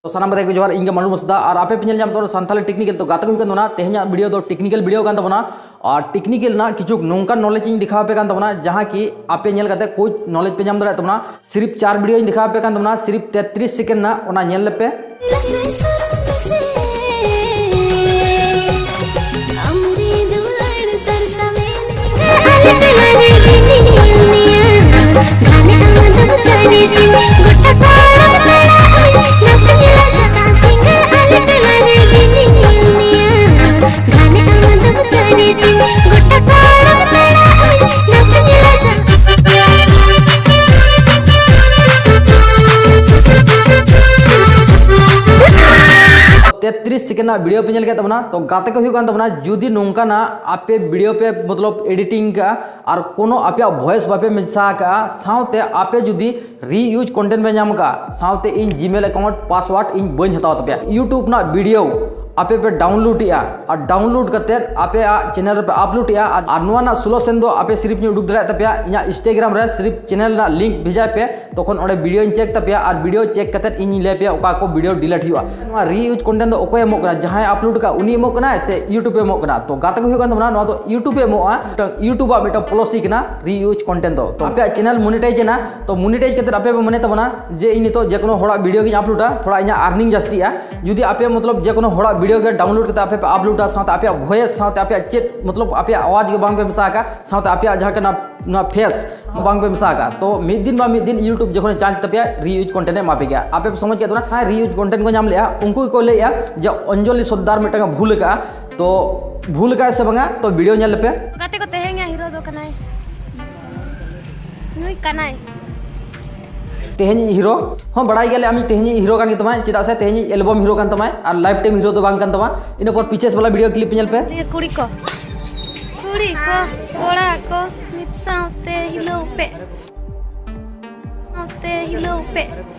तो सानाम को जोहार इंगे मनु मसदा और आपे पे नाम तो सानताली टेक्निकल तो गाते को तेहना वीडियो तो टेक्निकल वीडियो कान तबना और टेक्निकल ना किछु नौका नॉलेज इन दिखा पे कान तबना जहां की आपे नेल काते कोई नॉलेज पे नाम दरा तबना सिर्फ 4 वीडियो इन दिखा पे कान तबना सिर्फ 33 सेकंड ना ओना नेल पे तेत्रीस सेकेंड वीडियो पे नल तबना तो गाते को तबना जुदी नौका ना आपे वीडियो पे मतलब एडिटिंग का और कोनो आपे वॉइस बापे मिसा का साउते आपे जुदी रीयूज कंटेंट में नाम का साउते इन जीमेल अकाउंट पासवर्ड इन बन हताव तपे यूट्यूब ना वीडियो आपे पे डाउनलोड या और डाउनलोड करते आपे चैनल पे अपलोड या और नोआ ना सोल्यूशन दो आपे सिर्फ नी उडुक दरा तपे इना इंस्टाग्राम रे सिर्फ चैनल ना लिंक भेजा पे तखन ओडे वीडियो इन चेक तपे और वीडियो चेक करते इन ले पे ओका को वीडियो डिलीट हुआ नोआ रीयूज कंटेंट दो ओको एमो कना जहां अपलोड का उनी एमो कना से यूट्यूब एमो कना तो गाते को हुआ तबना नोआ तो यूट्यूब एमोआ यूट्यूब आ मिटा पॉलिसी कना रीयूज कंटेंट दो तो आपे चैनल मोनेटाइज ना तो मोनेटाइज करते आपे मने तबना जे इन तो जे कोनो होड़ा वीडियो की अपलोडा थोड़ा इना अर्निंग जास्तिया यदि आपे मतलब जे कोनो होड़ा वीडियो के डाउनलोड करते आपे अपलोडा साथ आपे वॉइस साथ आपे चेट मतलब आपे आवाज के बांग पे मिसा का साथ आपे जहां का ना फेस बांग पे मिसा का तो मिद दिन यूट्यूब जखन चांस तपे रीयूज कंटेंट मापे गया आपे समझ के तो ना रीयूज कंटेंट को नाम लिया उनको को लेया जे अंजलि सरदार मिटा भूल का तो भूल का से बंगा तो वीडियो नेल पे गाते को तेहेंगा हीरो दो कनाय नुई कनाय तेहनी हीरो हम बड़ाई गले आमी तेहनी हीरो कान तमा चिदा से तेहनी एल्बम हीरो कान तमा और लाइफ टाइम हीरो तो बांग कान तमा इन पर पीछे वाला वीडियो क्लिप नेल पे कुड़ी को कोड़ा को मिसाते हिलो पे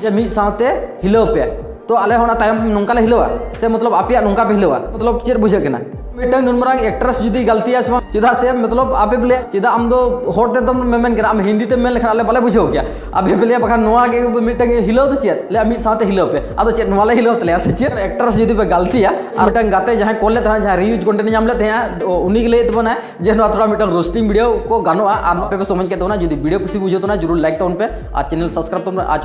जे मिद साथे हिलो पे तो आले होना तायम नोंका ले हिलोआ से मतलब आपिया नोंका पे हिलोआ मतलब चेर बुझे केना मिटंग नुनमरांग एक्ट्रेस जुदी गलती है चिदा से मतलब आपे बोले चिदा हम दो होरते तो मेन करा हम हिंदी ते मेन लेखा आले बाले बुझो क्या आपे बोले बखा नोआ के मिटंग हिलो तो चेत ले मिद साथे हिलो पे आदो चेत नोआ ले हिलो तले से चेत एक्ट्रेस जुदी पे गलती है और मिटंग गाते जहां कोले तहां जहां रीयूज कंटेंट नाम ले तहां उनी के ले तबना जे नोआ थोड़ा मिटंग रोस्टिंग वीडियो को गानोआ और पे समझ के तो ना जुदी वीडियो खुशी बुझो तो ना जरूर लाइक तो उन पे और चैनल सब्सक्राइब तो आज